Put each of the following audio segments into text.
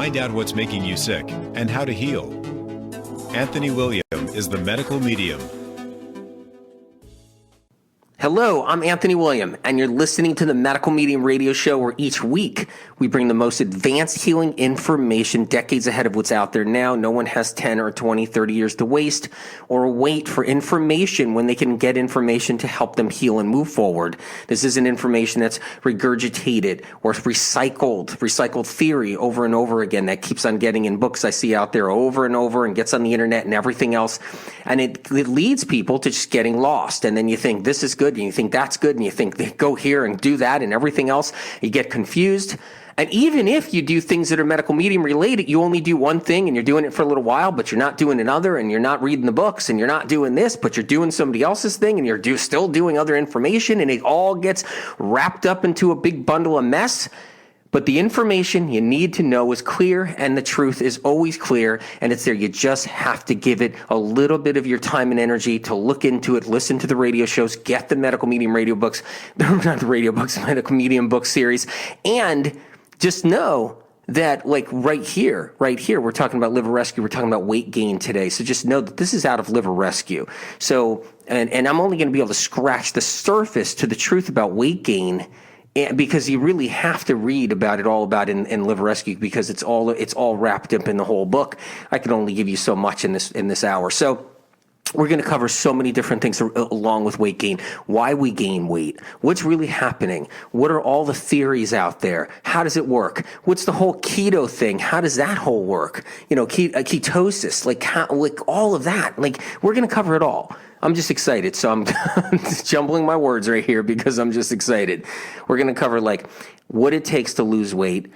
Find out what's making you sick and how to heal. Anthony William is the medical medium. Hello, I'm Anthony William, and you're listening to the Medical Medium Radio Show, where each week we bring the most advanced healing information decades ahead of what's out there now. No one has 10 or 20, 30 years to waste or wait for information when they can get information to help them heal and move forward. This isn't information that's regurgitated or recycled theory over and over again that keeps on getting in books I see out there over and over and gets on the internet and everything else. And it leads people to just getting lost. And then you think this is good, and you think that's good, and you think go here and do that and everything else. You get confused. And even if you do things that are medical medium related, you only do one thing and you're doing it for a little while, but you're not doing another, and you're not reading the books, and you're not doing this, but you're doing somebody else's thing, and you're still doing other information, and it all gets wrapped up into a big bundle of mess. But the information you need to know is clear, and the truth is always clear, and it's there. You just have to give it a little bit of your time and energy to look into it, listen to the radio shows, get the Medical Medium radio books, not the radio books, Medical Medium book series, and just know that, like right here, we're talking about liver rescue, we're talking about weight gain today. So just know that this is out of liver rescue. So, and I'm only going to be able to scratch the surface to the truth about weight gain, because you really have to read about it all about in liver rescue, because it's all wrapped up in the whole book. I can only give you so much in this hour. So we're going to cover so many different things along with weight gain. Why we gain weight, what's really happening, what are all the theories out there, how does it work, what's the whole keto thing, how does that whole work, ketosis, like all of that. Like, we're going to cover it all. I'm just excited, so I'm jumbling my words right here because I'm just excited. We're going to cover like what it takes to lose weight,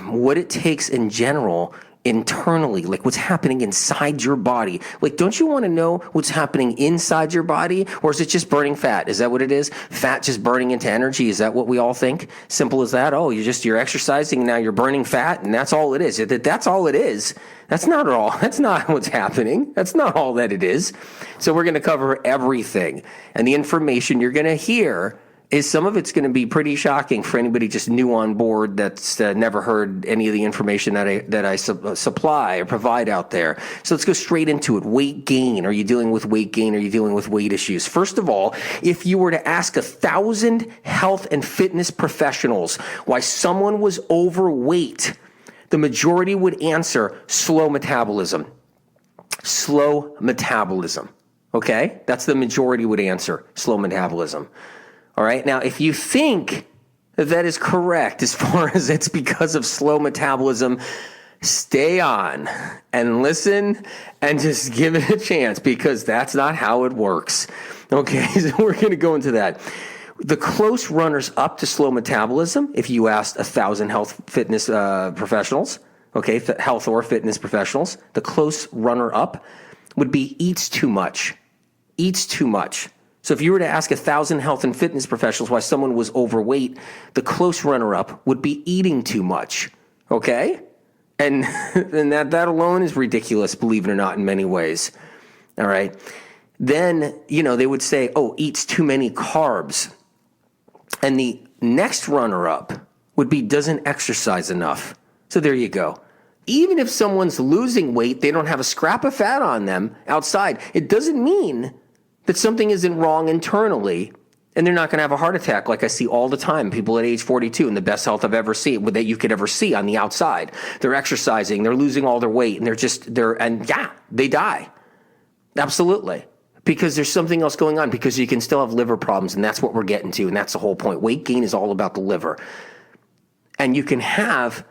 what it takes in general internally, like what's happening inside your body. Like, don't you want to know what's happening inside your body? Or is it just burning fat? Is that what it is? Fat just burning into energy? Is that what we all think? Simple as that? Oh, you're exercising and now you're burning fat, and that's all it is. That's all it is. That's not all. That's not what's happening. That's not all that it is. So we're going to cover everything. And the information you're going to hear is some of it's going to be pretty shocking for anybody just new on board that's never heard any of the information that I supply or provide out there. So let's go straight into it. Weight gain. Are you dealing with weight gain? Are you dealing with weight issues? First of all, if you were to ask 1,000 health and fitness professionals why someone was overweight, the majority would answer slow metabolism. Slow metabolism. Okay? That's the majority would answer, slow metabolism. All right. Now, if you think that is correct as far as it's because of slow metabolism, stay on and listen and just give it a chance, because that's not how it works. Okay. So we're going to go into that. The close runners up to slow metabolism, if you asked 1,000 health fitness professionals, okay, health or fitness professionals, the close runner up would be eats too much. Eats too much. So if you were to ask 1,000 health and fitness professionals why someone was overweight, the close runner-up would be eating too much, okay? And that alone is ridiculous, believe it or not, in many ways, all right? Then, they would say, eats too many carbs. And the next runner-up would be doesn't exercise enough. So there you go. Even if someone's losing weight, they don't have a scrap of fat on them outside, it doesn't mean that something isn't wrong internally, and they're not going to have a heart attack like I see all the time. People at age 42 in the best health I've ever seen, that you could ever see on the outside. They're exercising, they're losing all their weight, and they die. Absolutely. Because there's something else going on, because you can still have liver problems, and that's what we're getting to, and that's the whole point. Weight gain is all about the liver. And you can have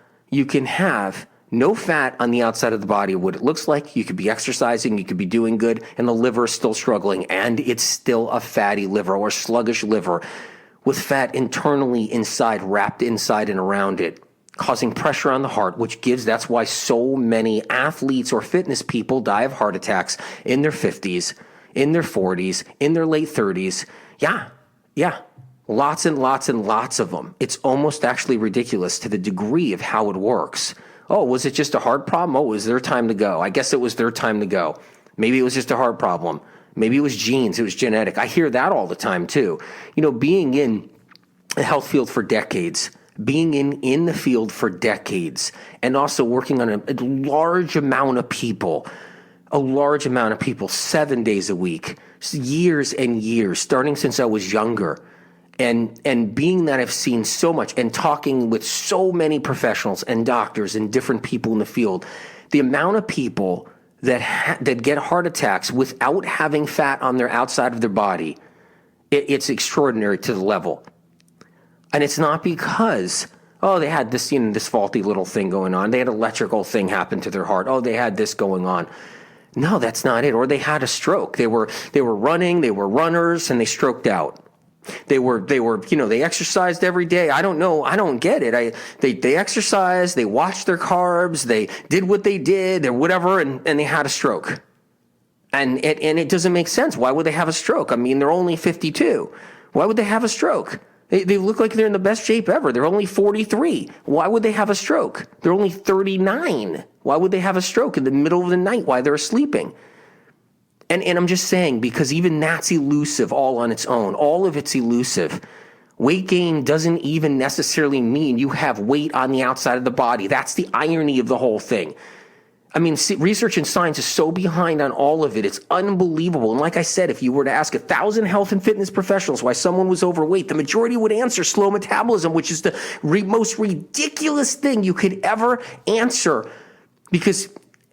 no fat on the outside of the body, what it looks like. You could be exercising, you could be doing good, and the liver is still struggling, and it's still a fatty liver or sluggish liver with fat internally inside, wrapped inside and around it, causing pressure on the heart, that's why so many athletes or fitness people die of heart attacks in their 50s, in their 40s, in their late 30s. Yeah. Lots and lots and lots of them. It's almost actually ridiculous to the degree of how it works. Oh, was it just a heart problem? Oh, it was their time to go. I guess it was their time to go. Maybe it was just a heart problem. Maybe it was genes. It was genetic. I hear that all the time too. Being in the health field for decades, being in the field for decades, and also working on a large amount of people, 7 days a week, years and years, starting since I was younger. And being that I've seen so much and talking with so many professionals and doctors and different people in the field, the amount of people that get heart attacks without having fat on their outside of their body, it's extraordinary to the level. And it's not because, they had this, this faulty little thing going on. They had an electrical thing happen to their heart. They had this going on. No, that's not it. Or they had a stroke. They were running, they were runners, and they stroked out. They exercised every day. I don't know. I don't get it. They exercised, they watched their carbs, they did what they did or whatever, and they had a stroke. And it doesn't make sense. Why would they have a stroke? I mean, they're only 52. Why would they have a stroke? They look like they're in the best shape ever. They're only 43. Why would they have a stroke? They're only 39. Why would they have a stroke in the middle of the night while they're sleeping? And I'm just saying, because even that's elusive all on its own. All of it's elusive. Weight gain doesn't even necessarily mean you have weight on the outside of the body. That's the irony of the whole thing. I mean, research and science is so behind on all of it. It's unbelievable. And like I said, if you were to ask 1,000 health and fitness professionals why someone was overweight, the majority would answer slow metabolism, which is the most ridiculous thing you could ever answer, because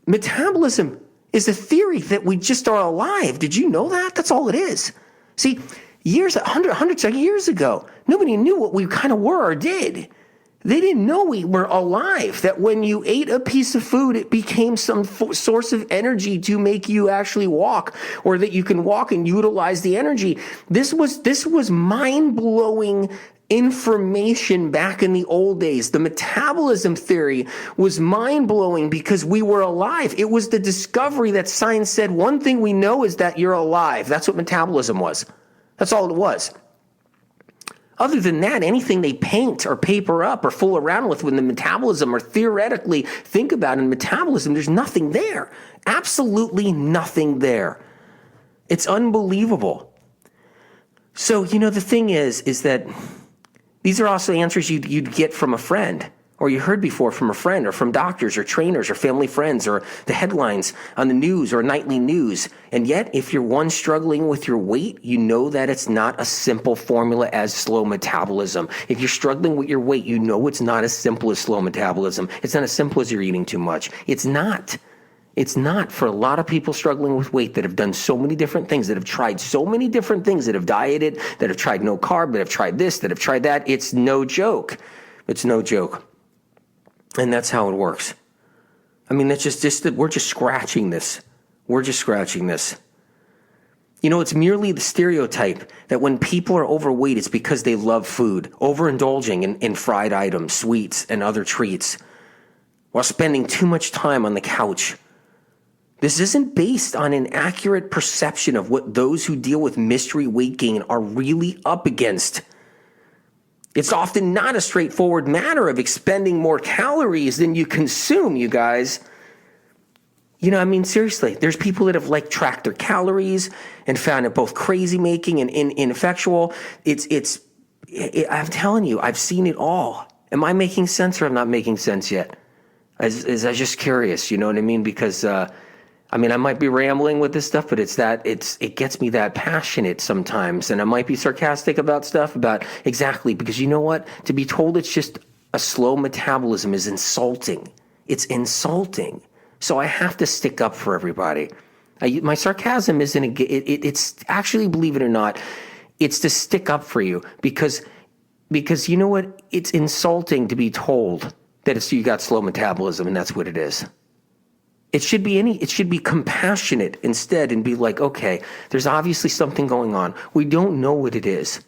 metabolism is a theory that we just are alive. Did you know that? That's all it is. See, hundreds of years ago, nobody knew what we kind of were or did. They didn't know we were alive, that when you ate a piece of food, it became some source of energy to make you actually walk, or that you can walk and utilize the energy. This was mind-blowing information back in the old days. The metabolism theory was mind-blowing because we were alive. It was the discovery that science said, one thing we know is that you're alive. That's what metabolism was. That's all it was. Other than that, anything they paint or paper up or fool around with the metabolism or theoretically think about in metabolism, there's nothing there. Absolutely nothing there. It's unbelievable. So, the thing is that these are also answers you'd get from a friend, or you heard before from a friend, or from doctors or trainers or family friends, or the headlines on the news or nightly news. And yet, if you're one struggling with your weight, you know that it's not a simple formula as slow metabolism. If you're struggling with your weight, you know it's not as simple as slow metabolism. It's not as simple as you're eating too much. It's not. It's not. For a lot of people struggling with weight that have done so many different things, that have tried so many different things, that have dieted, that have tried no carb, that have tried this, that have tried that. It's no joke. It's no joke. And that's how it works. I mean, that's just that we're just scratching this. We're just scratching this. It's merely the stereotype that when people are overweight, it's because they love food, overindulging in fried items, sweets, and other treats, while spending too much time on the couch. This isn't based on an accurate perception of what those who deal with mystery weight gain are really up against. It's often not a straightforward matter of expending more calories than you consume, you guys. Seriously, there's people that have tracked their calories and found it both crazy making and ineffectual. I'm telling you, I've seen it all. Am I making sense, or I'm not making sense yet? I was just curious, you know what I mean? Because, I might be rambling with this stuff, but it gets me that passionate sometimes. And I might be sarcastic about stuff because you know what? To be told it's just a slow metabolism is insulting. It's insulting. So I have to stick up for everybody. My sarcasm isn't, it's actually, believe it or not, it's to stick up for you because you know what? It's insulting to be told that you got slow metabolism, and that's what it is. It should be compassionate instead, and be like, okay, there's obviously something going on. We don't know what it is,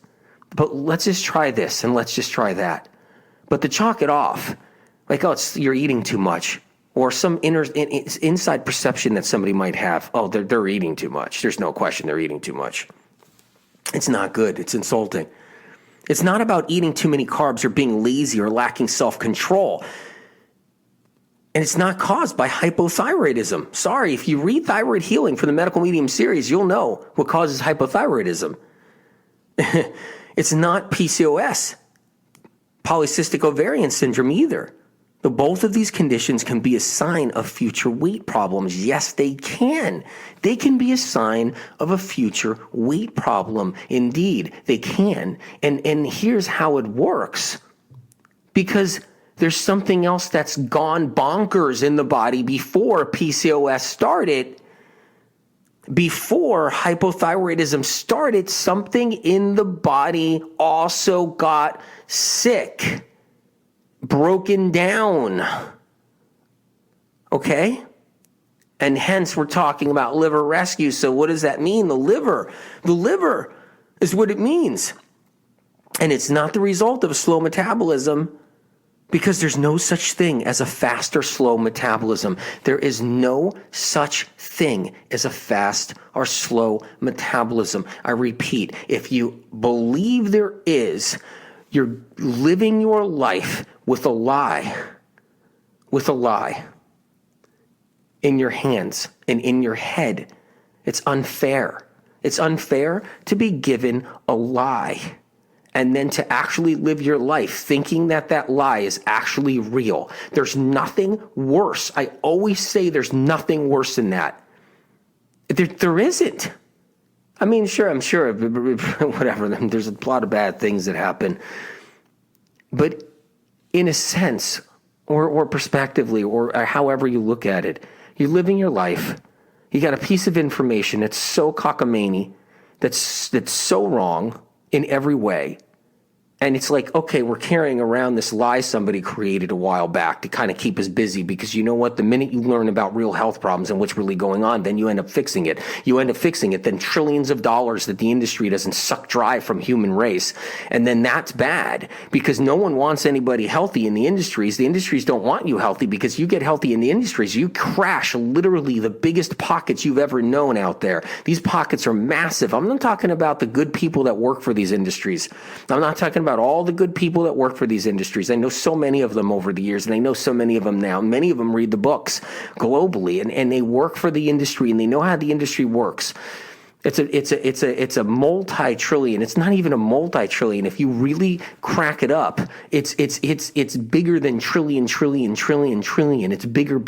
but let's just try this and let's just try that. But to chalk it off, you're eating too much, or some inside perception that somebody might have, they're eating too much. There's no question they're eating too much. It's not good. It's insulting. It's not about eating too many carbs or being lazy or lacking self-control. And it's not caused by hypothyroidism. Sorry, if you read Thyroid Healing for the Medical Medium series, you'll know what causes hypothyroidism. It's not PCOS. polycystic ovarian syndrome either. But both of these conditions can be a sign of future weight problems. Yes, they can. They can be a sign of a future weight problem. Indeed, they can. And here's how it works. Because there's something else that's gone bonkers in the body before PCOS started. Before hypothyroidism started, something in the body also got sick. Broken down. Okay? And hence we're talking about liver rescue. So what does that mean? The liver is what it means. And it's not the result of a slow metabolism, because there's no such thing as a fast or slow metabolism. There is no such thing as a fast or slow metabolism. I repeat, if you believe there is, you're living your life with a lie in your hands and in your head. It's unfair. It's unfair to be given a lie and then to actually live your life thinking that that lie is actually real. There's nothing worse. I always say there's nothing worse than that. There isn't. I mean, sure, I'm sure, whatever, there's a lot of bad things that happen. But in a sense, or prospectively, or however you look at it, you're living your life. You got a piece of information that's so cockamamie, that's so wrong in every way. And it's like, okay, we're carrying around this lie somebody created a while back to kind of keep us busy, because you know what? The minute you learn about real health problems and what's really going on, then you end up fixing it. Then trillions of dollars that the industry doesn't suck dry from human race. And then that's bad, because no one wants anybody healthy in the industries. The industries don't want you healthy, because you get healthy in the industries, you crash literally the biggest pockets you've ever known out there. These pockets are massive. I'm not talking about the good people that work for these industries. I'm not talking about all the good people that work for these industries. I know so many of them over the years, and I know so many of them now. Many of them read the books globally, and they work for the industry, and they know how the industry works. It's a multi-trillion. It's not even a multi-trillion. If you really crack it up, it's bigger than trillion. It's bigger,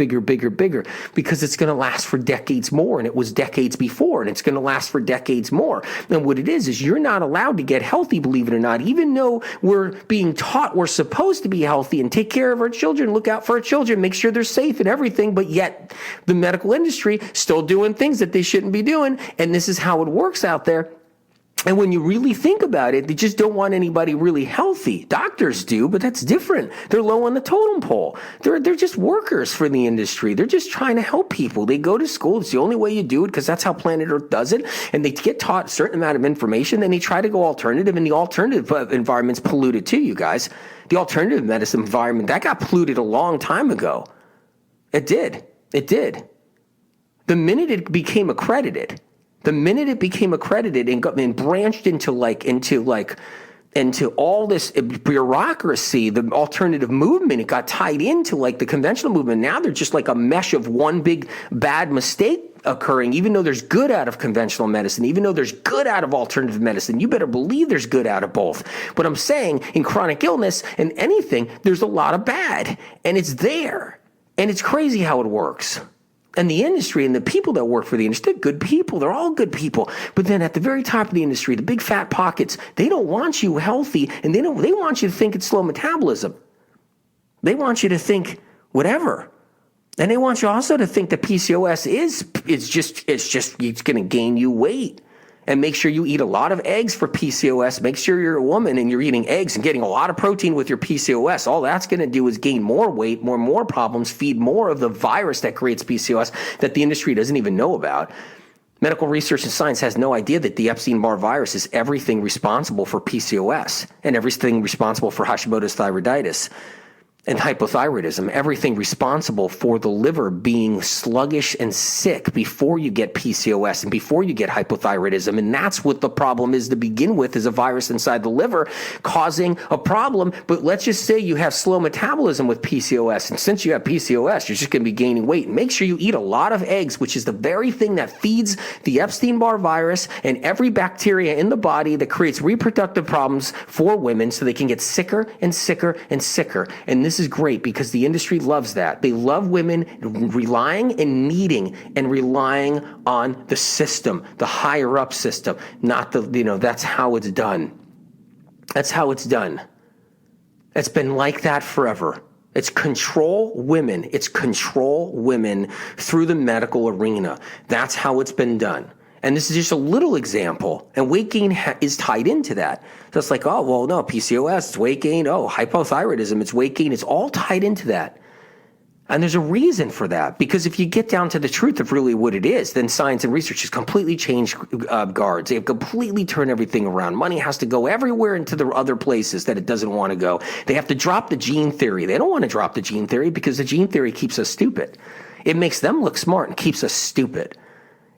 because it's going to last for decades more, and it was decades before, and it's going to last for decades more. And what it is you're not allowed to get healthy, believe it or not, even though we're being taught we're supposed to be healthy and take care of our children, look out for our children, make sure they're safe and everything, but yet the medical industry still doing things that they shouldn't be doing, and this is how it works out there. And when you really think about it, they just don't want anybody really healthy. Doctors do, but that's different. They're low on the totem pole. They're just workers for the industry. They're just trying to help people. They go to school. It's the only way you do it, because that's how planet Earth does it. And they get taught a certain amount of information, then they try to go alternative, and the alternative environment's polluted too, you guys. The alternative medicine environment, that got polluted a long time ago. It did. The minute it became accredited and branched into all this bureaucracy, the alternative movement, it got tied into like the conventional movement. Now they're just like a mesh of one big bad mistake occurring, even though there's good out of conventional medicine, even though there's good out of alternative medicine. You better believe there's good out of both. But I'm saying in chronic illness and anything, there's a lot of bad, and it's there. And it's crazy how it works. And the industry and the people that work for the industry, they're good people. They're all good people. But then at the very top of the industry, the big fat pockets, they don't want you healthy, and they want you to think it's slow metabolism. They want you to think whatever. And they want you also to think that PCOS it's going to gain you weight. And make sure you eat a lot of eggs for PCOS. Make sure you're a woman and you're eating eggs and getting a lot of protein with your PCOS. All that's going to do is gain more weight, more problems, feed more of the virus that creates PCOS that the industry doesn't even know about. Medical research and science has no idea that the Epstein-Barr virus is everything responsible for PCOS and everything responsible for Hashimoto's thyroiditis. and hypothyroidism, everything responsible for the liver being sluggish and sick before you get PCOS and before you get hypothyroidism. And that's what the problem is to begin with, is a virus inside the liver causing a problem. But let's just say you have slow metabolism with PCOS. And since you have PCOS, you're just going to be gaining weight. And make sure you eat a lot of eggs, which is the very thing that feeds the Epstein-Barr virus and every bacteria in the body that creates reproductive problems for women so they can get sicker and sicker and sicker. And this is great because the industry loves that. They love women relying and needing and relying on the system, the higher up system, not the, that's how it's done. That's how it's done. It's been like that forever. It's control women. It's control women through the medical arena. That's how it's been done. And this is just a little example. And weight gain is tied into that. So it's like, oh, well, no, PCOS, it's weight gain. Oh, hypothyroidism, it's weight gain. It's all tied into that. And there's a reason for that. Because if you get down to the truth of really what it is, then science and research has completely changed guards. They have completely turned everything around. Money has to go everywhere into the other places that it doesn't want to go. They have to drop the gene theory. They don't want to drop the gene theory because the gene theory keeps us stupid. It makes them look smart and keeps us stupid.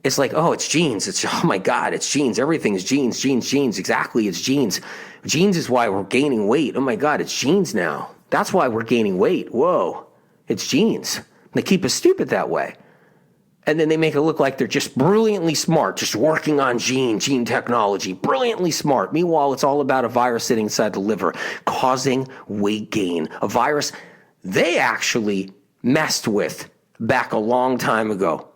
It's like, oh, it's genes. It's, oh my God, it's genes. Everything is genes, genes, genes. Exactly, it's genes. Genes is why we're gaining weight. Oh my God, it's genes now. That's why we're gaining weight. Whoa, it's genes. They keep us stupid that way. And then they make it look like they're just brilliantly smart, just working on gene technology, brilliantly smart. Meanwhile, it's all about a virus sitting inside the liver, causing weight gain. A virus they actually messed with back a long time ago.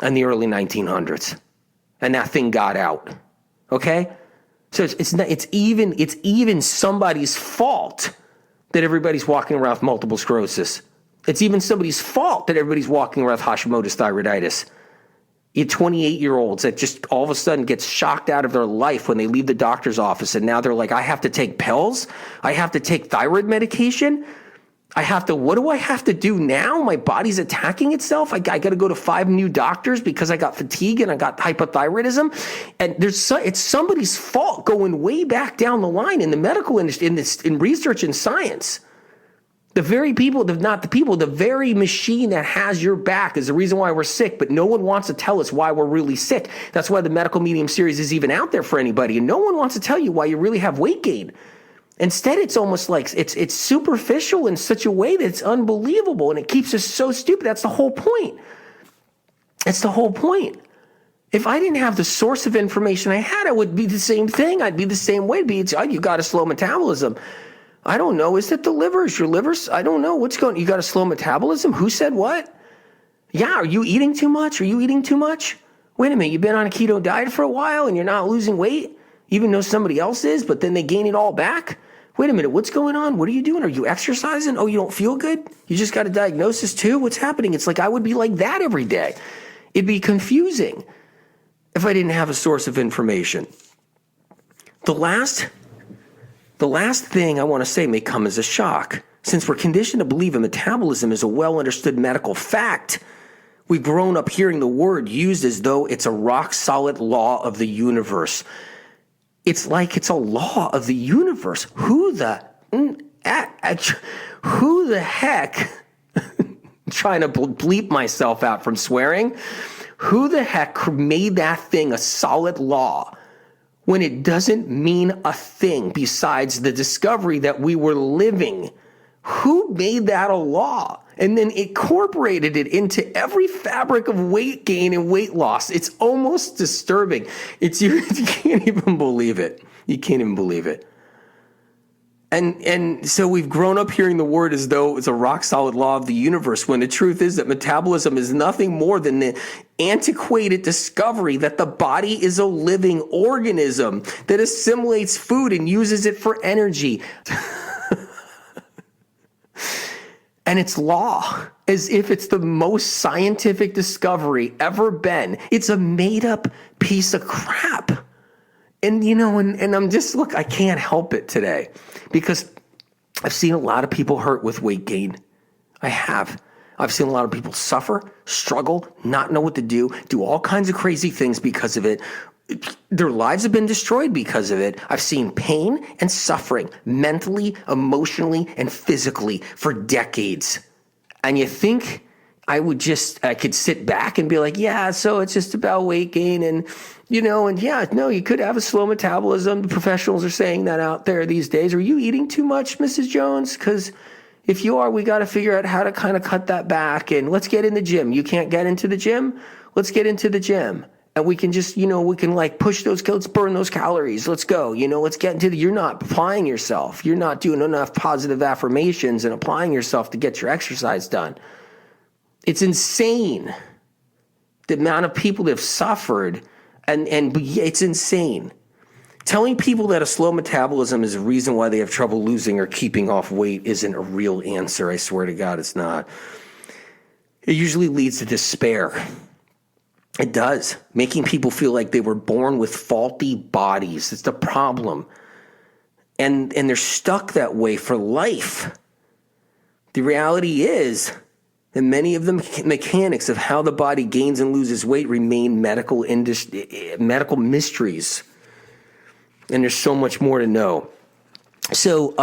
In the early 1900s, and that thing got out. Okay, so it's even somebody's fault that everybody's walking around with multiple sclerosis. It's even somebody's fault that everybody's walking around with Hashimoto's thyroiditis. You 28-year-olds that just all of a sudden get shocked out of their life when they leave the doctor's office, and now they're like, I have to take pills, I have to take thyroid medication. What do I have to do now? My body's attacking itself. I got to go to 5 new doctors because I got fatigue and I got hypothyroidism. And it's somebody's fault going way back down the line in the medical industry, in research and science. The very people, the very machine that has your back is the reason why we're sick, but no one wants to tell us why we're really sick. That's why the Medical Medium series is even out there for anybody. And no one wants to tell you why you really have weight gain. Instead, it's almost like it's superficial in such a way that it's unbelievable, and it keeps us so stupid. That's the whole point. It's the whole point. If I didn't have the source of information I had, it would be the same thing. I'd be the same way. You got a slow metabolism. I don't know. Is it the liver? Is your liver? I don't know. What's going on? You got a slow metabolism? Who said what? Yeah, are you eating too much? Are you eating too much? Wait a minute. You've been on a keto diet for a while and you're not losing weight, even though somebody else is, but then they gain it all back? Wait a minute, what's going on? What are you doing? Are you exercising? Oh, you don't feel good? You just got a diagnosis too? What's happening? It's like I would be like that every day. It'd be confusing if I didn't have a source of information. The last thing I want to say may come as a shock. Since we're conditioned to believe a metabolism is a well-understood medical fact, we've grown up hearing the word used as though it's a rock-solid law of the universe. It's like it's a law of the universe. Who the heck, trying to bleep myself out from swearing, who the heck made that thing a solid law when it doesn't mean a thing besides the discovery that we were living? Who made that a law and then incorporated it into every fabric of weight gain and weight loss? It's almost disturbing. You can't even believe it. You can't even believe it. And so we've grown up hearing the word as though it's a rock solid law of the universe, when the truth is that metabolism is nothing more than the antiquated discovery that the body is a living organism that assimilates food and uses it for energy. And it's law, as if it's the most scientific discovery ever been. It's a made-up piece of crap. And, and I'm just, look, I can't help it today because I've seen a lot of people hurt with weight gain. I have. I've seen a lot of people suffer, struggle, not know what to do all kinds of crazy things because of it. Their lives have been destroyed because of it. I've seen pain and suffering mentally, emotionally, and physically for decades. And you think I could sit back and be like, yeah, so it's just about weight gain and, no, you could have a slow metabolism. The professionals are saying that out there these days. Are you eating too much, Mrs. Jones? Because if you are, we got to figure out how to kind of cut that back. And let's get in the gym. You can't get into the gym? Let's get into the gym. And we can just, we can like push let's burn those calories. Let's go, let's get into you're not applying yourself. You're not doing enough positive affirmations and applying yourself to get your exercise done. It's insane the amount of people that have suffered, and it's insane. Telling people that a slow metabolism is a reason why they have trouble losing or keeping off weight isn't a real answer. I swear to God, it's not. It usually leads to despair. It does. Making people feel like they were born with faulty bodies. It's the problem. And they're stuck that way for life. The reality is that many of the mechanics of how the body gains and loses weight remain medical mysteries. And there's so much more to know. So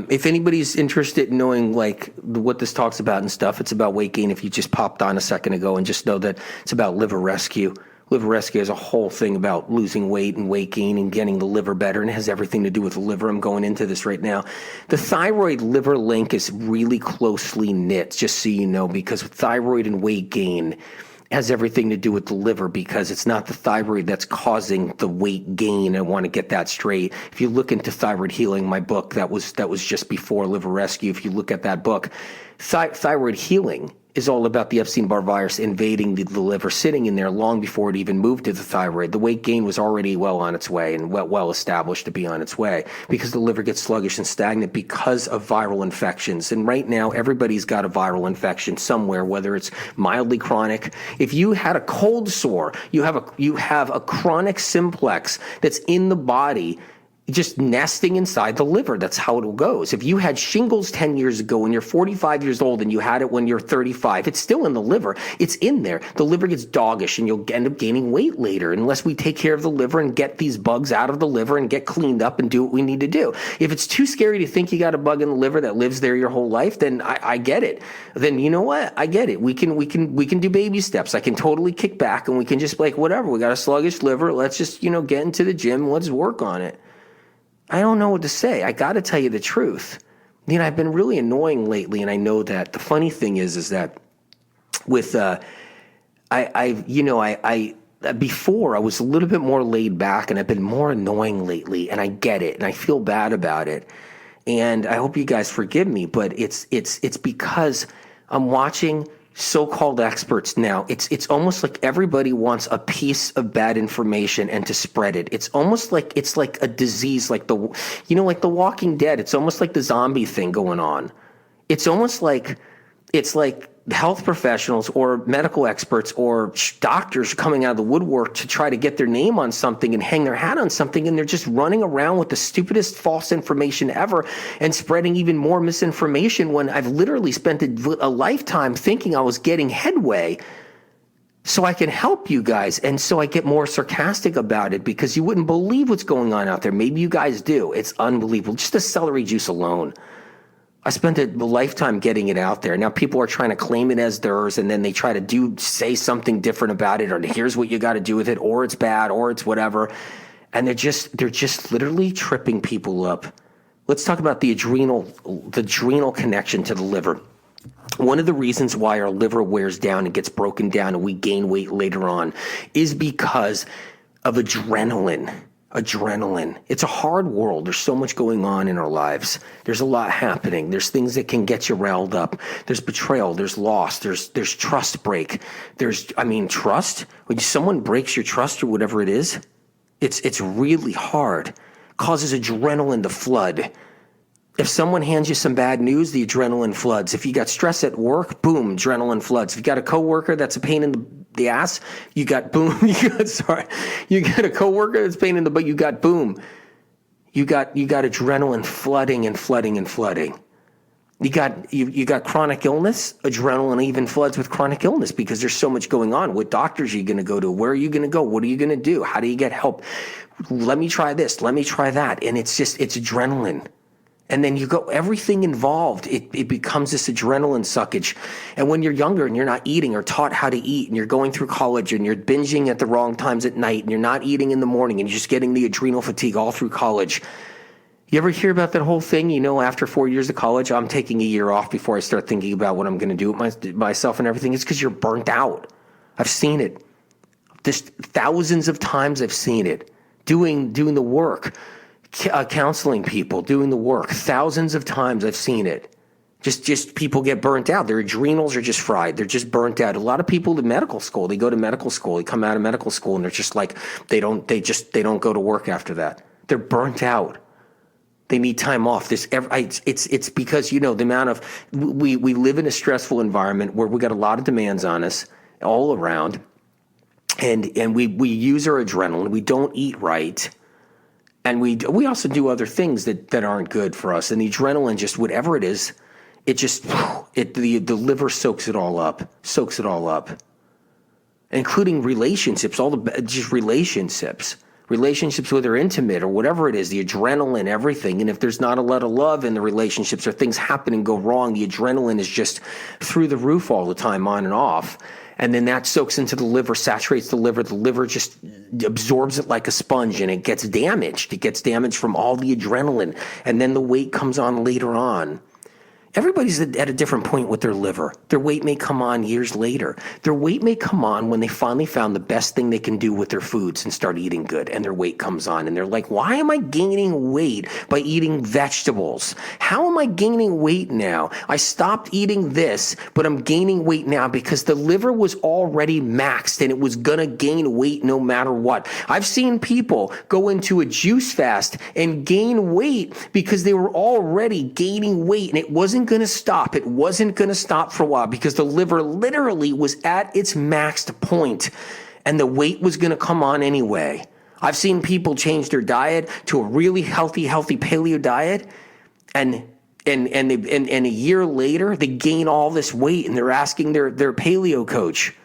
if anybody's interested in knowing like what this talks about and stuff, it's about weight gain. If you just popped on a second ago, and just know that it's about liver rescue. Liver rescue is a whole thing about losing weight and weight gain and getting the liver better, and it has everything to do with the liver. I'm going into this right now. The thyroid liver link is really closely knit, just so you know, because thyroid and weight gain has everything to do with the liver, because it's not the thyroid that's causing the weight gain. I want to get that straight. If you look into Thyroid Healing, my book, that was just before Liver Rescue. If you look at that book, Thyroid Healing is all about the Epstein-Barr virus invading the liver, sitting in there long before it even moved to the thyroid. The weight gain was already well on its way and well established to be on its way, because the liver gets sluggish and stagnant because of viral infections. And right now, everybody's got a viral infection somewhere, whether it's mildly chronic. If you had a cold sore, you have a chronic simplex that's in the body, just nesting inside the liver. That's how it goes. If you had shingles 10 years ago and you're 45 years old and you had it when you're 35, it's still in the liver. It's in there. The liver gets doggish and you'll end up gaining weight later unless we take care of the liver and get these bugs out of the liver and get cleaned up and do what we need to do. If it's too scary to think you got a bug in the liver that lives there your whole life, then I get it. Then you know what? I get it. We can do baby steps. I can totally kick back and we can just like, whatever. We got a sluggish liver. Let's just, get into the gym. Let's work on it. I don't know what to say. I got to tell you the truth. I've been really annoying lately, and I know that. The funny thing is that with before I was a little bit more laid back, and I've been more annoying lately, and I get it, and I feel bad about it, and I hope you guys forgive me. But it's because I'm watching so-called experts now. It's almost like everybody wants a piece of bad information and to spread it. It's almost like it's like a disease, like like The Walking Dead. It's almost like the zombie thing going on. It's almost like health professionals or medical experts or doctors coming out of the woodwork to try to get their name on something and hang their hat on something, and they're just running around with the stupidest false information ever and spreading even more misinformation, when I've literally spent a lifetime thinking I was getting headway so I can help you guys. And so I get more sarcastic about it, because you wouldn't believe what's going on out there. Maybe you guys do. It's unbelievable. Just the celery juice alone. I spent a lifetime getting it out there. Now people are trying to claim it as theirs, and then they try to say something different about it, or here's what you got to do with it, or it's bad, or it's whatever. And they're just literally tripping people up. Let's talk about the adrenal connection to the liver. One of the reasons why our liver wears down and gets broken down and we gain weight later on is because of adrenaline. It's a hard world. There's so much going on in our lives. There's a lot happening. There's things that can get you riled up. There's betrayal. There's loss. There's trust break. Trust. When someone breaks your trust or whatever it is, it's really hard. Causes adrenaline to flood. If someone hands you some bad news, the adrenaline floods. If you got stress at work, boom, adrenaline floods. If you got a coworker that's a pain in the ass, you got boom. You got a coworker that's a pain in the butt, you got boom. You got adrenaline flooding and flooding and flooding. You got chronic illness, adrenaline even floods with chronic illness because there's so much going on. What doctors are you going to go to? Where are you going to go? What are you going to do? How do you get help? Let me try this. Let me try that. And it's adrenaline. And then you go, everything involved, it becomes this adrenaline suckage. And when you're younger and you're not eating or taught how to eat and you're going through college and you're binging at the wrong times at night and you're not eating in the morning and you're just getting the adrenal fatigue all through college. You ever hear about that whole thing? After 4 years of college, I'm taking a year off before I start thinking about what I'm going to do with myself and everything. It's because you're burnt out. I've seen it. Just thousands of times I've seen it. Doing the work, counseling people, doing the work. Thousands of times I've seen it. Just people get burnt out. Their adrenals are just fried. They're just burnt out. A lot of people to medical school, they go to medical school, they come out of medical school and they're just like, they don't go to work after that. They're burnt out. They need time off. It's because, the amount of, we live in a stressful environment where we got a lot of demands on us all around. And we use our adrenaline. We don't eat right. And we also do other things that aren't good for us. And the adrenaline, just whatever it is, the liver soaks it all up, including relationships, relationships whether intimate or whatever it is, the adrenaline, everything. And if there's not a lot of love in the relationships or things happen and go wrong, the adrenaline is just through the roof all the time, on and off. And then that soaks into the liver, saturates the liver just absorbs it like a sponge and it gets damaged. It gets damaged from all the adrenaline. And then the weight comes on later on. Everybody's at a different point with their liver. Their weight may come on years later. Their weight may come on when they finally found the best thing they can do with their foods and start eating good, and their weight comes on. And they're like, why am I gaining weight by eating vegetables? How am I gaining weight now? I stopped eating this, but I'm gaining weight now because the liver was already maxed and it was going to gain weight no matter what. I've seen people go into a juice fast and gain weight because they were already gaining weight and it wasn't going to stop. It wasn't going to stop for a while because the liver literally was at its maxed point and the weight was going to come on anyway. I've seen people change their diet to a really healthy paleo diet and a year later they gain all this weight and they're asking their paleo coach.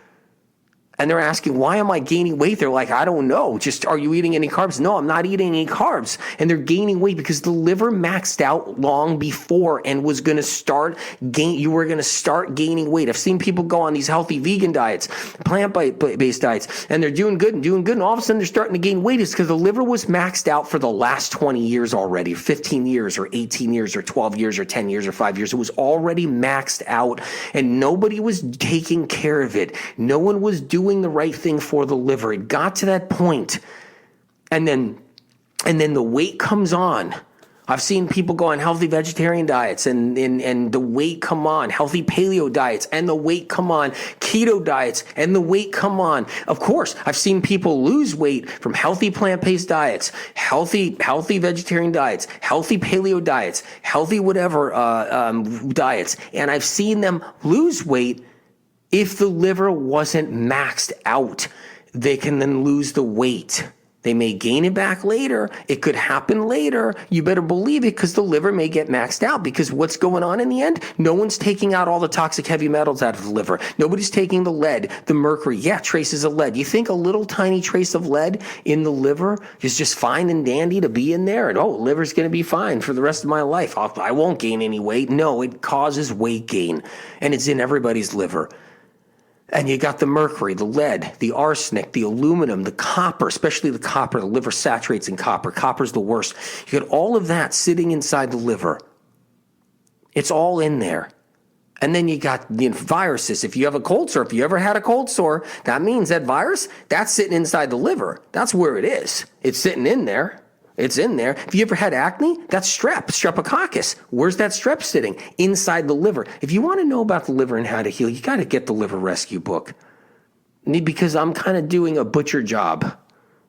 And they're asking, why am I gaining weight? They're like, I don't know. Just, are you eating any carbs? No, I'm not eating any carbs. And they're gaining weight because the liver maxed out long before and was going to start you were going to start gaining weight. I've seen people go on these healthy vegan diets, plant-based diets, and they're doing good. And all of a sudden they're starting to gain weight. It's because the liver was maxed out for the last 20 years already, 15 years or 18 years or 12 years or 10 years or 5 years. It was already maxed out and nobody was taking care of it. No one was doing the right thing for the liver. It got to that point, and then the weight comes on. I've seen people go on healthy vegetarian diets and the weight come on, healthy paleo diets and the weight come on, keto diets and the weight come on. Of course, I've seen people lose weight from healthy plant-based diets, healthy vegetarian diets, healthy paleo diets, healthy whatever diets, and I've seen them lose weight. If the liver wasn't maxed out, they can then lose the weight. They may gain it back later. It could happen later. You better believe it because the liver may get maxed out because what's going on in the end? No one's taking out all the toxic heavy metals out of the liver. Nobody's taking the lead, the mercury. Yeah, traces of lead. You think a little tiny trace of lead in the liver is just fine and dandy to be in there? And liver's going to be fine for the rest of my life. I won't gain any weight. No, it causes weight gain and it's in everybody's liver. And you got the mercury, the lead, the arsenic, the aluminum, the copper, especially the copper. The liver saturates in copper. Copper's the worst. You got all of that sitting inside the liver. It's all in there. And then you got the viruses. If you have a cold sore, if you ever had a cold sore, that means that virus, that's sitting inside the liver. That's where it is. It's sitting in there. It's in there. If you ever had acne, that's streptococcus. Where's that strep sitting? Inside the liver. If you want to know about the liver and how to heal, you got to get the Liver Rescue book. Because I'm kind of doing a butcher job.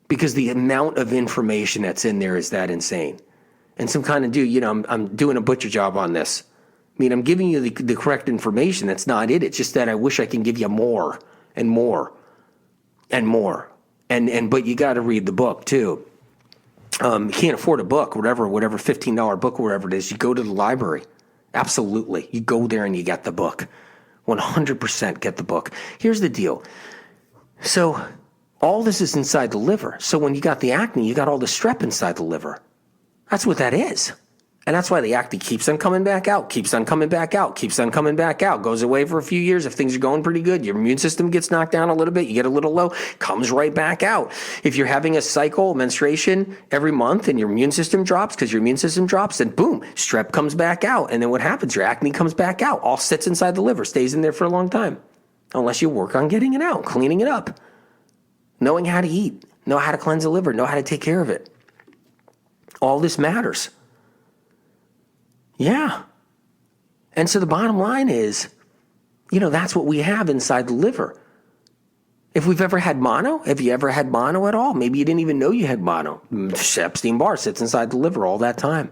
Because the amount of information that's in there is that insane. And some kind of I'm doing a butcher job on this. I mean, I'm giving you the correct information. That's not it. It's just that I wish I can give you more and more and more. But you got to read the book too. You can't afford a book, whatever $15 book, wherever it is, you go to the library Absolutely. You go there and you get the book. 100% get the book. Here's the deal. So all this is inside the liver. So when you got the acne, you got all the strep inside the liver. That's what that is. And that's why the acne keeps on coming back out, keeps on coming back out, keeps on coming back out, goes away for a few years. If things are going pretty good, your immune system gets knocked down a little bit, you get a little low, comes right back out. If you're having a cycle, menstruation every month and your immune system drops because your immune system drops, then boom, strep comes back out. And then what happens? Your acne comes back out, all sits inside the liver, stays in there for a long time. Unless you work on getting it out, cleaning it up, knowing how to eat, know how to cleanse the liver, know how to take care of it. All this matters. Yeah. And so the bottom line is, that's what we have inside the liver. If we've ever had mono, have you ever had mono at all? Maybe you didn't even know you had mono. Epstein-Barr sits inside the liver all that time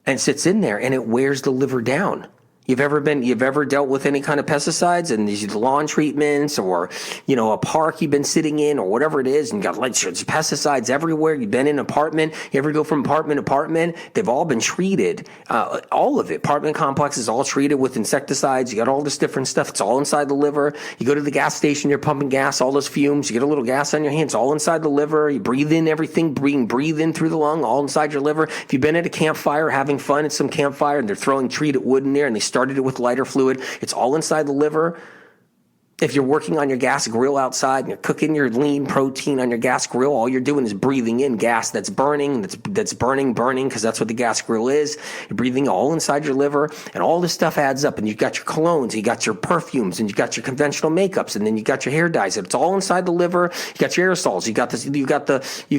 and sits in there and it wears the liver down. You've ever dealt with any kind of pesticides and these lawn treatments or, a park you've been sitting in or whatever it is and you got pesticides everywhere. You've been in an apartment. You ever go from apartment to apartment? They've all been treated. All of it. Apartment complexes all treated with insecticides. You got all this different stuff. It's all inside the liver. You go to the gas station, you're pumping gas, all those fumes. You get a little gas on your hands, all inside the liver. You breathe in everything, breathe in through the lung, all inside your liver. If you've been at a campfire having fun at some campfire and they're throwing treated wood in there and they started it with lighter fluid. It's all inside the liver. If you're working on your gas grill outside and you're cooking your lean protein on your gas grill, all you're doing is breathing in gas that's burning, that's burning, because that's what the gas grill is. You're breathing all inside your liver, and all this stuff adds up. And you've got your colognes, you got your perfumes, and you got your conventional makeups, and then you got your hair dyes. It's all inside the liver. You got your aerosols. You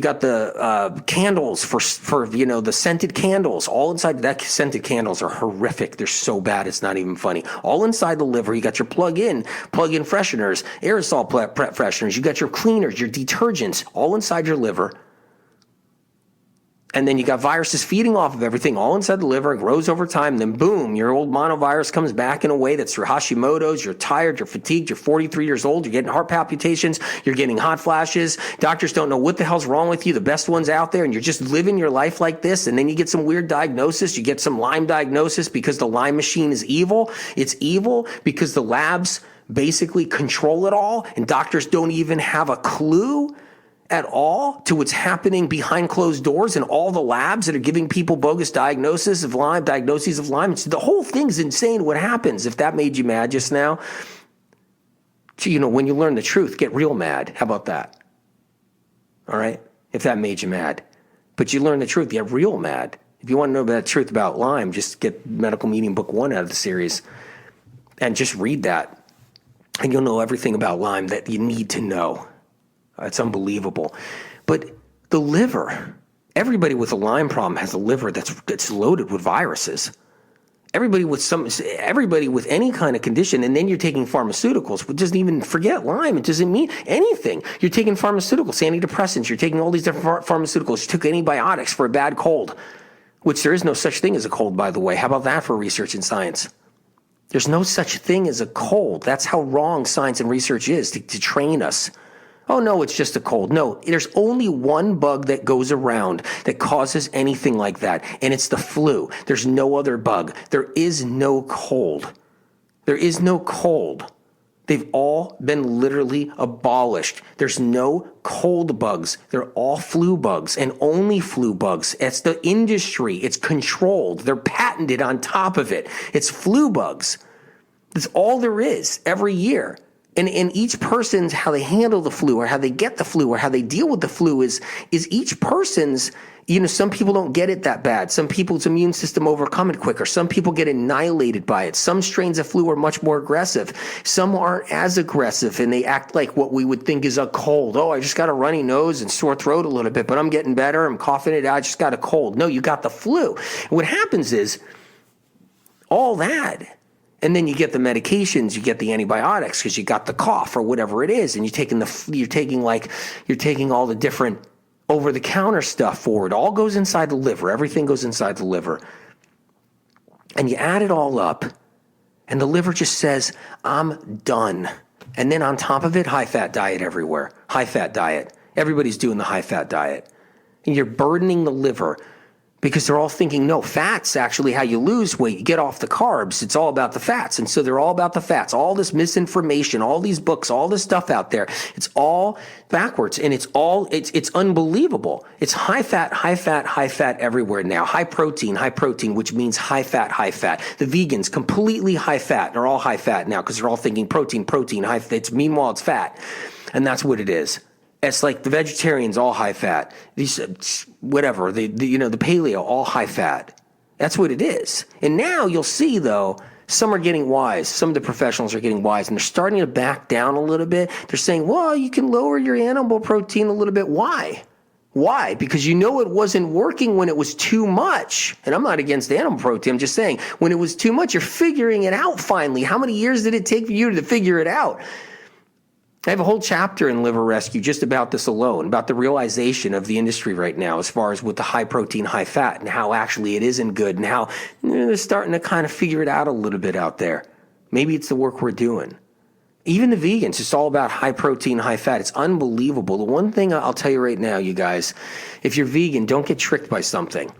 got the candles for the scented candles. All inside. That scented candles are horrific. They're so bad. It's not even funny. All inside the liver. You got your plug-in fresheners, aerosol fresheners, you got your cleaners, your detergents, all inside your liver. And then you got viruses feeding off of everything, all inside the liver. It grows over time. Then boom, your old monovirus comes back in a way that's your Hashimoto's. You're tired, you're fatigued, you're 43 years old, you're getting heart palpitations, you're getting hot flashes. Doctors don't know what the hell's wrong with you, the best ones out there, and you're just living your life like this. And then you get some weird diagnosis. You get some Lyme diagnosis because the Lyme machine is evil. It's evil because the labs basically control it all, and doctors don't even have a clue at all to what's happening behind closed doors and all the labs that are giving people bogus diagnoses of Lyme. The whole thing's insane what happens. If that made you mad just now, when you learn the truth, get real mad. How about that? All right? If that made you mad. But you learn the truth, get real mad. If you want to know the truth about Lyme, just get Medical Meeting Book 1 out of the series and just read that. And you'll know everything about Lyme that you need to know. It's unbelievable. But the liver, everybody with a Lyme problem has a liver that's loaded with viruses. Everybody with any kind of condition, and then you're taking pharmaceuticals, which doesn't even forget Lyme. It doesn't mean anything. You're taking pharmaceuticals, antidepressants. You're taking all these different pharmaceuticals. You took antibiotics for a bad cold, which there is no such thing as a cold, by the way. How about that for research and science? There's no such thing as a cold. That's how wrong science and research is to train us. Oh, no, it's just a cold. No, there's only one bug that goes around that causes anything like that, and it's the flu. There's no other bug. There is no cold. There is no cold. They've all been literally abolished. There's no cold bugs. They're all flu bugs and only flu bugs. It's the industry. It's controlled. They're patented on top of it. It's flu bugs. That's all there is every year. And each person's, how they handle the flu or how they get the flu or how they deal with the flu is each person's. Some people don't get it that bad. Some people's immune system overcome it quicker. Some people get annihilated by it. Some strains of flu are much more aggressive. Some aren't as aggressive, and they act like what we would think is a cold. Oh, I just got a runny nose and sore throat a little bit, but I'm getting better. I'm coughing it out. I just got a cold. No, you got the flu. And what happens is all that, and then you get the medications, you get the antibiotics because you got the cough or whatever it is, and you're taking all the different over-the-counter stuff forward. All goes inside the liver. Everything goes inside the liver. And you add it all up, and the liver just says, I'm done. And then on top of it, high-fat diet everywhere. High-fat diet. Everybody's doing the high-fat diet. And you're burdening the liver because they're all thinking, no, fat's actually how you lose weight. You get off the carbs. It's all about the fats. And so they're all about the fats. All this misinformation, all these books, all this stuff out there. It's all backwards, and it's unbelievable. It's high fat everywhere now. High protein, which means high fat. The vegans, completely high fat. They're all high fat now because they're all thinking protein, high fat. Meanwhile, it's fat. And that's what it is. It's like the vegetarians, all high fat. These, whatever, the paleo, all high fat. That's what it is. And now you'll see, though, some are getting wise. Some of the professionals are getting wise, and they're starting to back down a little bit. They're saying, well, you can lower your animal protein a little bit. Why? Why? Because it wasn't working when it was too much. And I'm not against animal protein. I'm just saying, when it was too much, you're figuring it out finally. How many years did it take for you to figure it out? I have a whole chapter in Liver Rescue just about this alone, about the realization of the industry right now as far as with the high protein, high fat, and how actually it isn't good, and how they're starting to kind of figure it out a little bit out there. Maybe it's the work we're doing. Even the vegans, it's all about high protein, high fat. It's unbelievable. The one thing I'll tell you right now, you guys, if you're vegan, don't get tricked by something.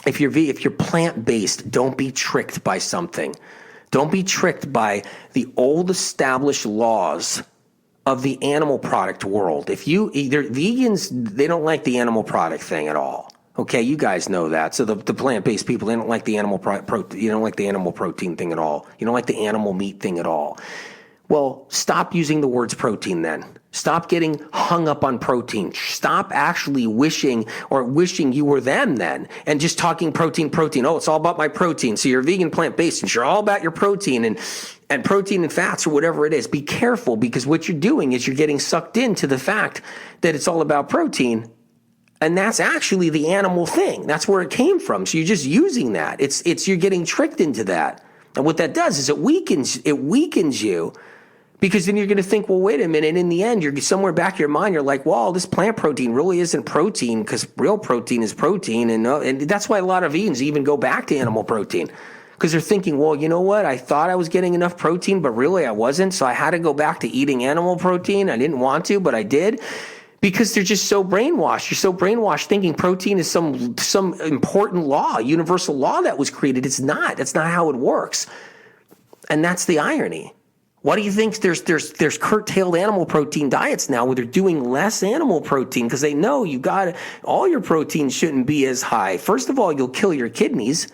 If you're plant-based, don't be tricked by something. Don't be tricked by the old established laws of the animal product world. Vegans, they don't like the animal product thing at all. Okay, you guys know that. So the plant-based people, they don't like the animal protein. You don't like the animal protein thing at all. You don't like the animal meat thing at all. Well, stop using the words protein then. Stop getting hung up on protein. Stop actually wishing you were them then, and just talking protein. Oh, it's all about my protein. So you're vegan, plant-based, and you're all about your protein and protein and fats or whatever it is. Be careful, because what you're doing is you're getting sucked into the fact that it's all about protein, and that's actually the animal thing. That's where it came from. So you're just using that. You're getting tricked into that. And what that does is it weakens you. Because then you're going to think, well, wait a minute. In the end, you're somewhere back in your mind, you're like, well, this plant protein really isn't protein, because real protein is protein. And that's why a lot of vegans even go back to animal protein, because they're thinking, well, you know what? I thought I was getting enough protein, but really I wasn't. So I had to go back to eating animal protein. I didn't want to, but I did. Because they're just so brainwashed. You're so brainwashed thinking protein is some important law, universal law that was created. It's not. That's not how it works. And that's the irony. Why do you think there's curtailed animal protein diets now where they're doing less animal protein? Because they know all your protein shouldn't be as high. First of all, you'll kill your kidneys.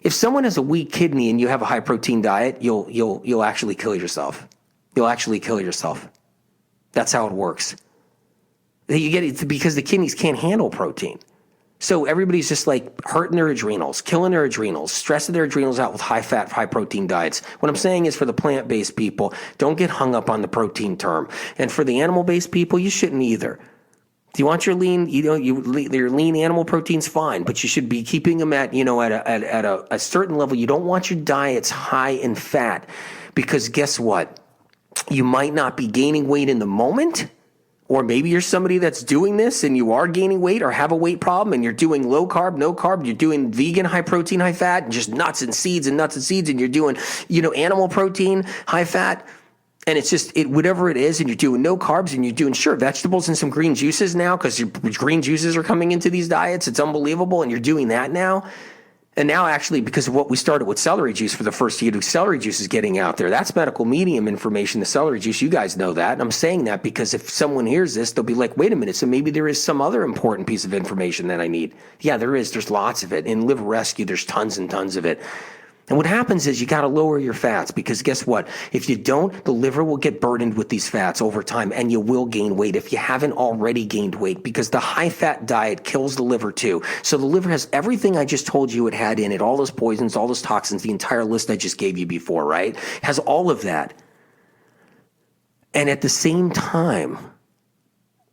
If someone has a weak kidney and you have a high protein diet, you'll actually kill yourself. You'll actually kill yourself. That's how it works. You get it because the kidneys can't handle protein. So everybody's just like hurting their adrenals, killing their adrenals, stressing their adrenals out with high fat, high protein diets. What I'm saying is, for the plant-based people, don't get hung up on the protein term. And for the animal-based people, you shouldn't either. Do you want your lean, your lean animal proteins? Fine, but you should be keeping them at a certain level. You don't want your diets high in fat, because guess what? You might not be gaining weight in the moment. Or maybe you're somebody that's doing this and you are gaining weight or have a weight problem, and you're doing low carb, no carb, you're doing vegan, high protein, high fat, and just nuts and seeds, and you're doing, animal protein, high fat, and it's just whatever it is, and you're doing no carbs, and you're doing vegetables and some green juices now, because your green juices are coming into these diets. It's unbelievable, and you're doing that now. And now, actually, because of what we started with celery juice for the first year, celery juice is getting out there. That's medical medium information, the celery juice. You guys know that. And I'm saying that because if someone hears this, they'll be like, wait a minute, so maybe there is some other important piece of information that I need. Yeah, there is. There's lots of it. In Liver Rescue, there's tons and tons of it. And what happens is you got to lower your fats, because guess what? If you don't, the liver will get burdened with these fats over time, and you will gain weight if you haven't already gained weight, because the high-fat diet kills the liver too. So the liver has everything I just told you it had in it, all those poisons, all those toxins, the entire list I just gave you before, right? Has all of that. And at the same time,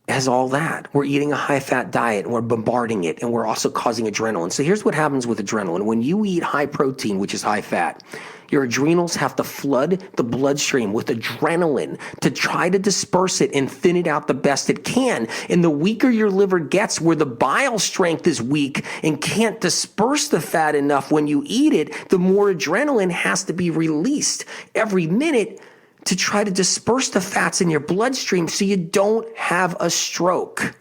has all that. We're eating a high-fat diet, and we're bombarding it, and we're also causing adrenaline. So here's what happens with adrenaline. When you eat high protein, which is high fat, your adrenals have to flood the bloodstream with adrenaline to try to disperse it and thin it out the best it can. And the weaker your liver gets, where the bile strength is weak and can't disperse the fat enough when you eat it, the more adrenaline has to be released every minute to try to disperse the fats in your bloodstream so you don't have a stroke.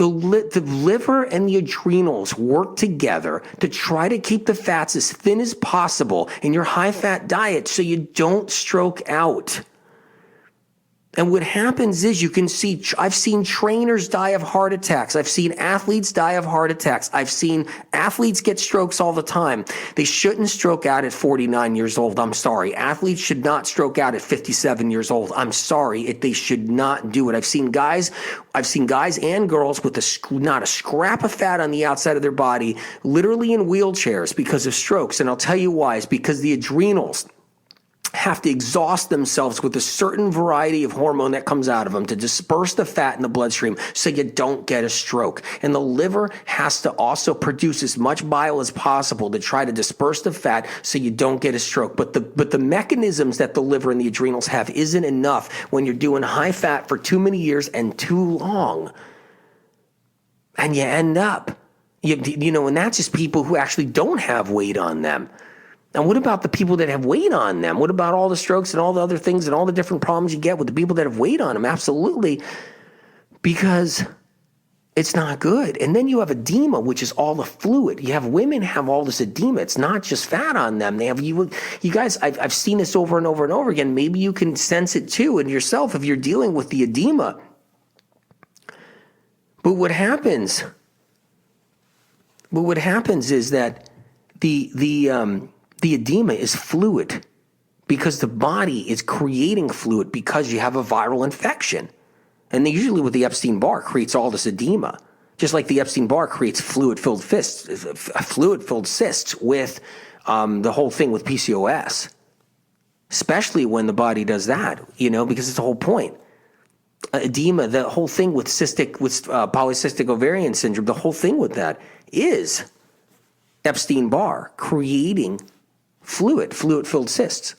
The liver and the adrenals work together to try to keep the fats as thin as possible in your high-fat diet so you don't stroke out. And what happens is you can see, I've seen trainers die of heart attacks. I've seen athletes die of heart attacks. I've seen athletes get strokes all the time. They shouldn't stroke out at 49 years old. I'm sorry. Athletes should not stroke out at 57 years old. I'm sorry. They should not do it. I've seen guys and girls with not a scrap of fat on the outside of their body, literally in wheelchairs because of strokes. And I'll tell you why. It's because the adrenals have to exhaust themselves with a certain variety of hormone that comes out of them to disperse the fat in the bloodstream so you don't get a stroke. And the liver has to also produce as much bile as possible to try to disperse the fat so you don't get a stroke. But the mechanisms that the liver and the adrenals have isn't enough when you're doing high fat for too many years and too long. And you end up, and that's just people who actually don't have weight on them. And what about the people that have weight on them? What about all the strokes and all the other things and all the different problems you get with the people that have weight on them? Absolutely. Because it's not good. And then you have edema, which is all the fluid. You have women have all this edema. It's not just fat on them. They have you guys, I've seen this over and over and over again. Maybe you can sense it too in yourself if you're dealing with the edema. But what happens is that the edema is fluid because the body is creating fluid because you have a viral infection. And then usually with the Epstein-Barr creates all this edema, just like the Epstein-Barr creates fluid-filled cysts with the whole thing with PCOS, especially when the body does that, because it's the whole point. Edema, the whole thing with polycystic ovarian syndrome, the whole thing with that is Epstein-Barr creating fluid-filled cysts.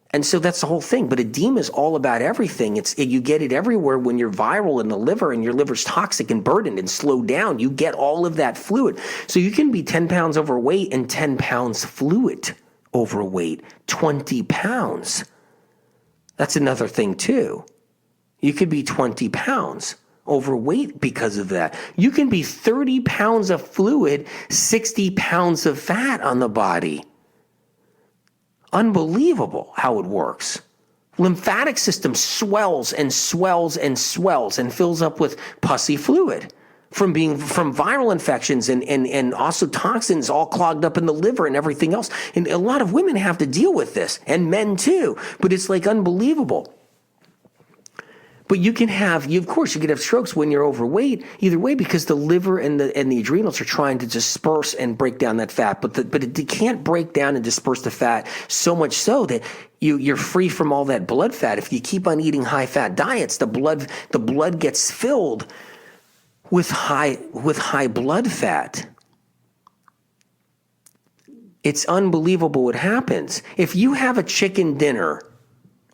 And so that's the whole thing. But edema is all about everything. You get it everywhere when you're viral in the liver and your liver's toxic and burdened and slowed down. You get all of that fluid. So you can be 10 pounds overweight and 10 pounds fluid overweight, 20 pounds. That's another thing too. You could be 20 pounds overweight because of that. You can be 30 pounds of fluid, 60 pounds of fat on the body. Unbelievable how it works. Lymphatic system swells and swells and swells and fills up with pussy fluid from viral infections and also toxins all clogged up in the liver and everything else. And a lot of women have to deal with this, and men too, but it's like unbelievable. But you could have strokes when you're overweight, either way, because the liver and the adrenals are trying to disperse and break down that fat. But it can't break down and disperse the fat so much so that you're free from all that blood fat. If you keep on eating high fat diets, the blood gets filled with high blood fat. It's unbelievable what happens. If you have a chicken dinner,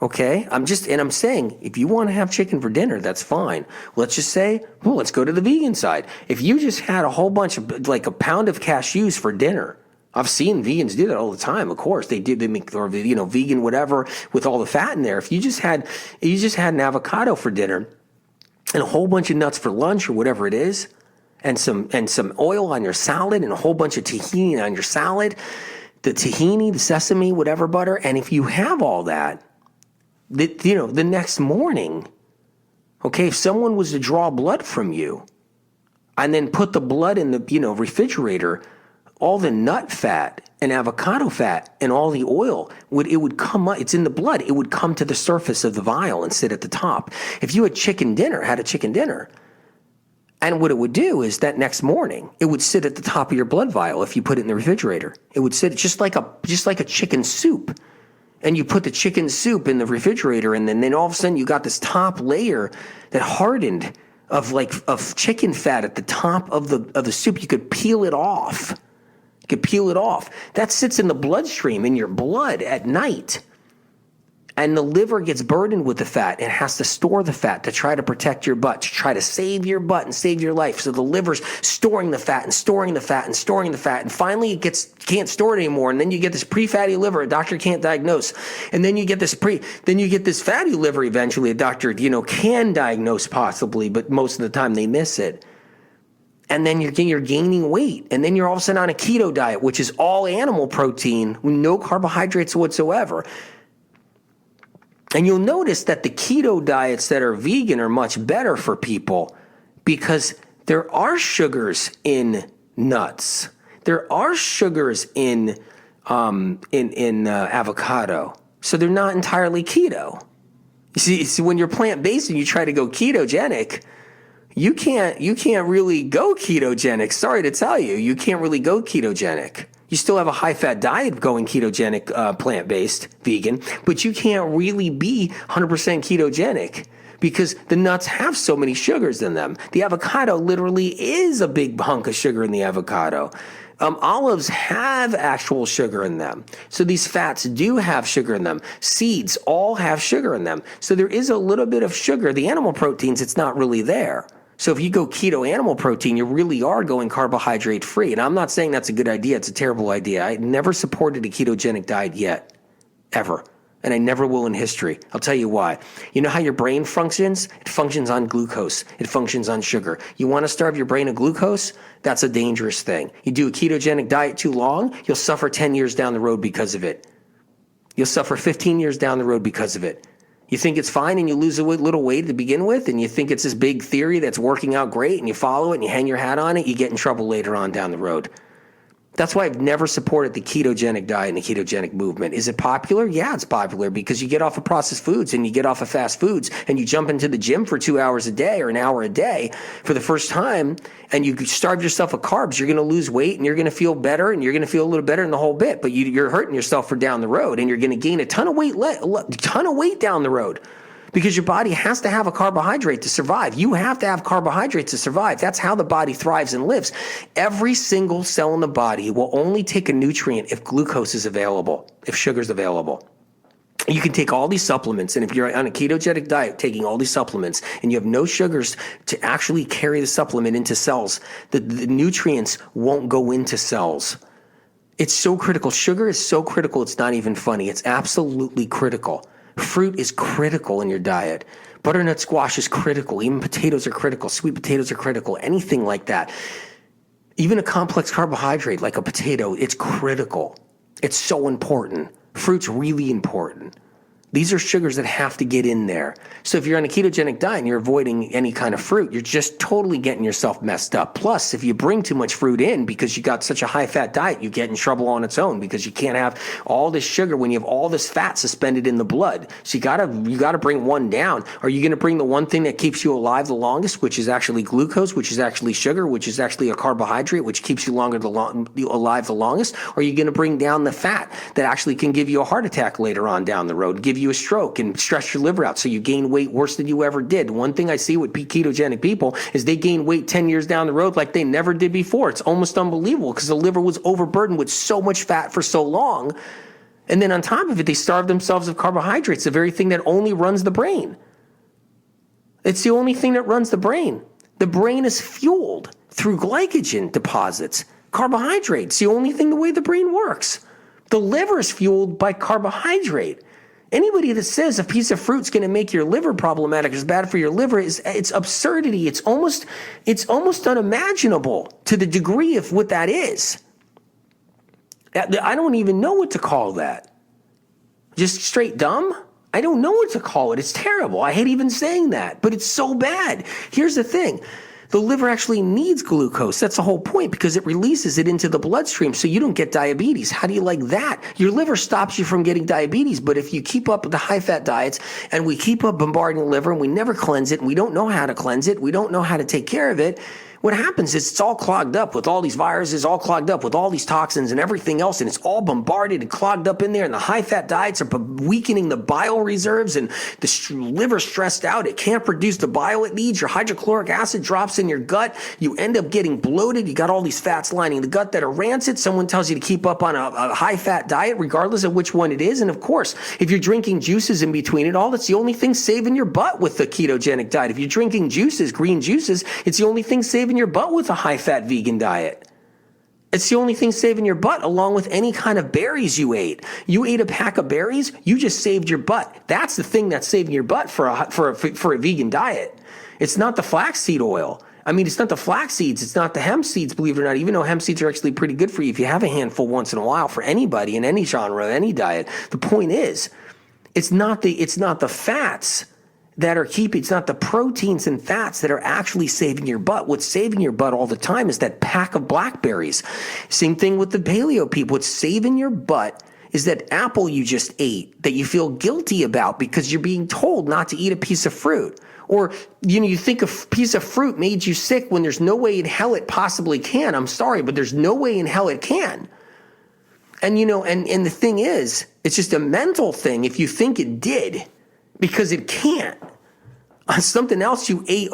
okay, I'm saying, if you want to have chicken for dinner, that's fine. Let's just say, let's go to the vegan side. If you just had a whole bunch of, like a pound of cashews for dinner, I've seen vegans do that all the time. Of course, they make, or vegan whatever with all the fat in there. If you just had an avocado for dinner and a whole bunch of nuts for lunch or whatever it is, and some oil on your salad and a whole bunch of tahini on your salad, the tahini, the sesame, whatever butter, and if you have all that, the next morning, okay, if someone was to draw blood from you and then put the blood in the, refrigerator, all the nut fat and avocado fat and all the oil would come up. It's in the blood. It would come to the surface of the vial and sit at the top. If you had a chicken dinner, and what it would do is that next morning, it would sit at the top of your blood vial if you put it in the refrigerator. It would sit just like a chicken soup. And you put the chicken soup in the refrigerator, and then all of a sudden you got this top layer that hardened of chicken fat at the top of the soup. You could peel it off. That sits in the bloodstream, in your blood at night. And the liver gets burdened with the fat and has to store the fat to try to protect your butt, to try to save your butt and save your life. So the liver's storing the fat and storing the fat and storing the fat. And finally it can't store it anymore. And then you get this pre-fatty liver a doctor can't diagnose. And then you get this fatty liver eventually a doctor, can diagnose possibly, but most of the time they miss it. and then you're gaining weight, and then you're all of a sudden on a keto diet, which is all animal protein with no carbohydrates whatsoever. And you'll notice that the keto diets that are vegan are much better for people because there are sugars in nuts. There are sugars in avocado, so they're not entirely keto. You see, when you're plant-based and you try to go ketogenic, you can't really go ketogenic. Sorry to tell you, you can't really go ketogenic. You still have a high-fat diet going ketogenic, plant-based, vegan, but you can't really be 100% ketogenic because the nuts have so many sugars in them. The avocado literally is a big hunk of sugar in the avocado. Olives have actual sugar in them. So these fats do have sugar in them. Seeds all have sugar in them. So there is a little bit of sugar. The animal proteins, it's not really there. So if you go keto animal protein, you really are going carbohydrate free. And I'm not saying that's a good idea. It's a terrible idea. I never supported a ketogenic diet yet, ever. And I never will in history. I'll tell you why. You know how your brain functions? It functions on glucose. It functions on sugar. You want to starve your brain of glucose? That's a dangerous thing. You do a ketogenic diet too long, you'll suffer 10 years down the road because of it. You'll suffer 15 years down the road because of it. You think it's fine and you lose a little weight to begin with, and you think it's this big theory that's working out great, and you follow it and you hang your hat on it, you get in trouble later on down the road. That's why I've never supported the ketogenic diet and the ketogenic movement. Is it popular? Yeah, it's popular because you get off of processed foods and you get off of fast foods and you jump into the gym for 2 hours a day or an hour a day for the first time and you starve yourself of carbs. You're going to lose weight and you're going to feel better and you're going to feel a little better in the whole bit, but you're hurting yourself for down the road and you're going to gain a ton of weight down the road. Because your body has to have a carbohydrate to survive. You have to have carbohydrates to survive. That's how the body thrives and lives. Every single cell in the body will only take a nutrient if glucose is available, if sugar is available. You can take all these supplements, and if you're on a ketogenic diet taking all these supplements and you have no sugars to actually carry the supplement into cells, the nutrients won't go into cells. It's so critical. Sugar is so critical, it's not even funny. It's absolutely critical. Fruit is critical in your diet. Butternut squash is critical. Even potatoes are critical. Sweet potatoes are critical. Anything like that. Even a complex carbohydrate like a potato, it's critical. It's so important. Fruit's really important. These are sugars that have to get in there. So if you're on a ketogenic diet and you're avoiding any kind of fruit, you're just totally getting yourself messed up. Plus, if you bring too much fruit in because you got such a high-fat diet, you get in trouble on its own because you can't have all this sugar when you have all this fat suspended in the blood. So you gotta bring one down. Are you going to bring the one thing that keeps you alive the longest, which is actually glucose, which is actually sugar, which is actually a carbohydrate, which keeps you alive the longest? Or are you going to bring down the fat that actually can give you a heart attack later on down the road, give you a stroke and stress your liver out so you gain weight worse than you ever did? One thing I see with ketogenic people is they gain weight 10 years down the road like they never did before. It's almost unbelievable because the liver was overburdened with so much fat for so long. And then on top of it, they starve themselves of carbohydrates, the very thing that only runs the brain. It's the only thing that runs the brain. The brain is fueled through glycogen deposits. Carbohydrates, the only thing the way the brain works. The liver is fueled by carbohydrate. Anybody that says a piece of fruit's going to make your liver problematic, is bad for your liver, it's absurdity. It's almost unimaginable to the degree of what that is. I don't even know what to call that. Just straight dumb? I don't know what to call it. It's terrible. I hate even saying that, but it's so bad. Here's the thing. The liver actually needs glucose. That's the whole point because it releases it into the bloodstream so you don't get diabetes. How do you like that? Your liver stops you from getting diabetes, but if you keep up with the high-fat diets and we keep up bombarding the liver and we never cleanse it and we don't know how to cleanse it, we don't know how to take care of it, what happens is it's all clogged up with all these viruses, all clogged up with all these toxins and everything else, and it's all bombarded and clogged up in there, and the high-fat diets are weakening the bile reserves, and the liver's stressed out. It can't produce the bile it needs. Your hydrochloric acid drops in your gut. You end up getting bloated. You got all these fats lining the gut that are rancid. Someone tells you to keep up on a high-fat diet, regardless of which one it is, and of course, if you're drinking juices in between it all, that's the only thing saving your butt with the ketogenic diet. If you're drinking juices, green juices, it's the only thing saving your butt with a high-fat vegan diet. It's the only thing saving your butt along with any kind of berries you ate. You ate a pack of berries, you just saved your butt. That's the thing that's saving your butt for a vegan diet. It's not the flaxseed oil. I mean, it's not the flax seeds, it's not the hemp seeds, believe it or not, even though hemp seeds are actually pretty good for you if you have a handful once in a while for anybody in any genre, any diet. The point is, it's not the fats that are keeping, it's not the proteins and fats that are actually saving your butt. What's saving your butt all the time is that pack of blackberries. Same thing with the paleo people. What's saving your butt is that apple you just ate that you feel guilty about because you're being told not to eat a piece of fruit. Or, you think a piece of fruit made you sick when there's no way in hell it possibly can. I'm sorry, but there's no way in hell it can. And, and the thing is, it's just a mental thing if you think it did, because it can't. On something else you ate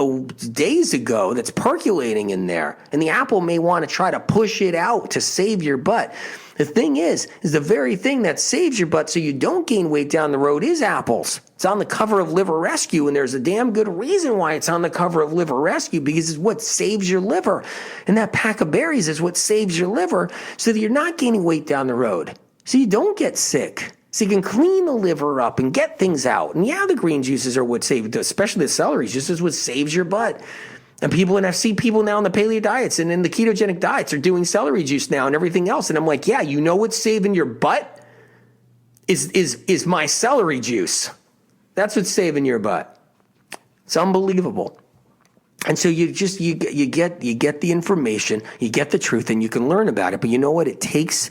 days ago that's percolating in there, and the apple may want to try to push it out to save your butt. The thing is the very thing that saves your butt so you don't gain weight down the road is apples. It's on the cover of Liver Rescue, and there's a damn good reason why it's on the cover of Liver Rescue, because it's what saves your liver. And that pack of berries is what saves your liver so that you're not gaining weight down the road, so you don't get sick. So you can clean the liver up and get things out. And yeah, the green juices are what save, especially the celery juice, is what saves your butt. And I see people now in the paleo diets and in the ketogenic diets are doing celery juice now and everything else. And I'm like, yeah, what's saving your butt is my celery juice. That's what's saving your butt. It's unbelievable. And so you get the information, you get the truth, and you can learn about it. But you know what? It takes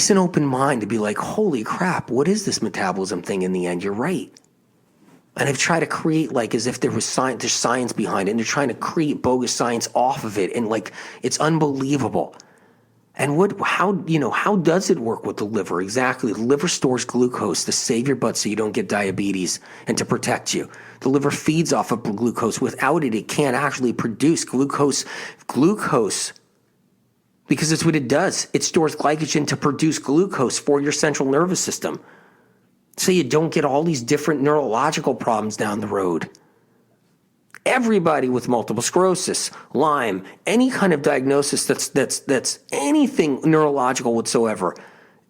an open mind to be like, holy crap, what is this metabolism thing in the end? You're right. And they've tried to create as if there was there's science behind it, and they're trying to create bogus science off of it, and it's unbelievable. And how does it work with the liver? Exactly. The liver stores glucose to save your butt so you don't get diabetes and to protect you. The liver feeds off of glucose. Without it, it can't actually produce glucose, because it's what it does. It stores glycogen to produce glucose for your central nervous system, so you don't get all these different neurological problems down the road. Everybody with multiple sclerosis, Lyme, any kind of diagnosis that's anything neurological whatsoever,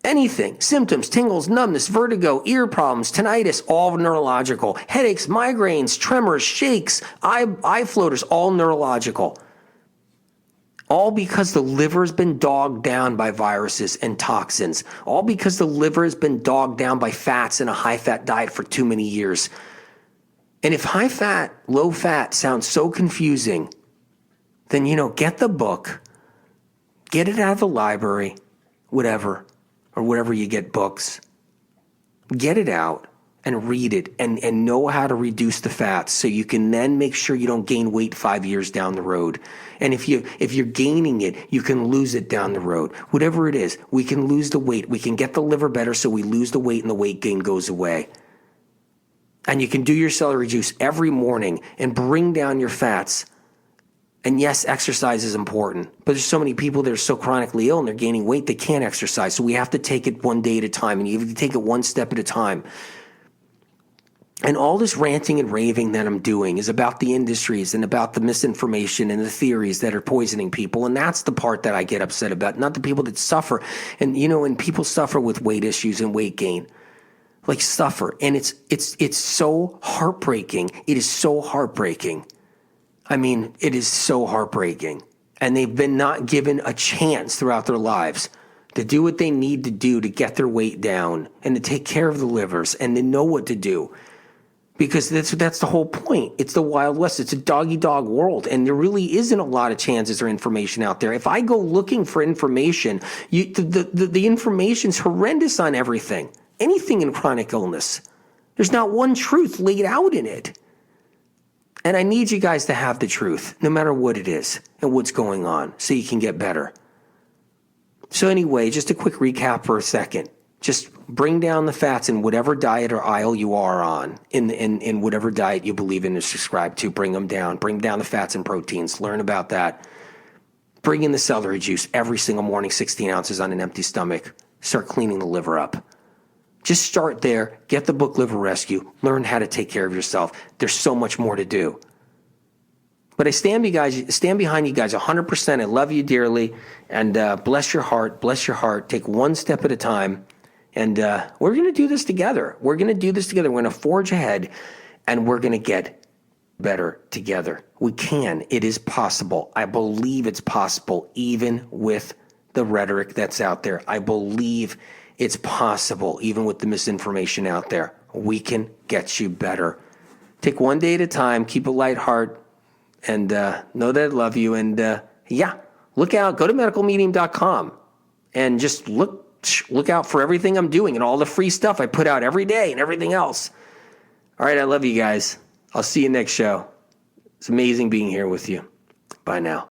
anything, symptoms, tingles, numbness, vertigo, ear problems, tinnitus, all neurological, headaches, migraines, tremors, shakes, eye floaters, all neurological. All because the liver has been dogged down by viruses and toxins. All because the liver has been dogged down by fats in a high-fat diet for too many years. And if high-fat, low-fat sounds so confusing, then, get the book, get it out of the library, whatever, or wherever you get books. Get it out and read it and know how to reduce the fats so you can then make sure you don't gain weight 5 years down the road. And if you're gaining it, you can lose it down the road. Whatever it is, we can lose the weight. We can get the liver better so we lose the weight and the weight gain goes away. And you can do your celery juice every morning and bring down your fats. And yes, exercise is important, but there's so many people that are so chronically ill and they're gaining weight they can't exercise. So we have to take it one day at a time, and you have to take it one step at a time. And all this ranting and raving that I'm doing is about the industries and about the misinformation and the theories that are poisoning people. And that's the part that I get upset about, not the people that suffer. And, and people suffer with weight issues and weight gain, suffer. And it's so heartbreaking. It is so heartbreaking. I mean, it is so heartbreaking. And they've been not given a chance throughout their lives to do what they need to do to get their weight down and to take care of the livers and to know what to do. Because that's the whole point. It's the Wild West. It's a dog-eat-dog world, and there really isn't a lot of chances or information out there. If I go looking for information, the information's horrendous on everything. Anything in chronic illness. There's not one truth laid out in it. And I need you guys to have the truth, no matter what it is and what's going on, so you can get better. So anyway, just a quick recap for a second. Just bring down the fats in whatever diet or aisle you are on, in whatever diet you believe in or subscribe to. Bring them down. Bring down the fats and proteins. Learn about that. Bring in the celery juice every single morning, 16 ounces on an empty stomach. Start cleaning the liver up. Just start there. Get the book Liver Rescue. Learn how to take care of yourself. There's so much more to do. But I stand behind you guys 100%. I love you dearly. And bless your heart. Bless your heart. Take one step at a time. And we're going to do this together. We're going to do this together. We're going to forge ahead, and we're going to get better together. We can. It is possible. I believe it's possible, even with the rhetoric that's out there. I believe it's possible, even with the misinformation out there. We can get you better. Take one day at a time, keep a light heart, and know that I love you. And look out. Go to medicalmedium.com and just look out for everything I'm doing and all the free stuff I put out every day and everything else. All right, I love you guys. I'll see you next show. It's amazing being here with you. Bye now.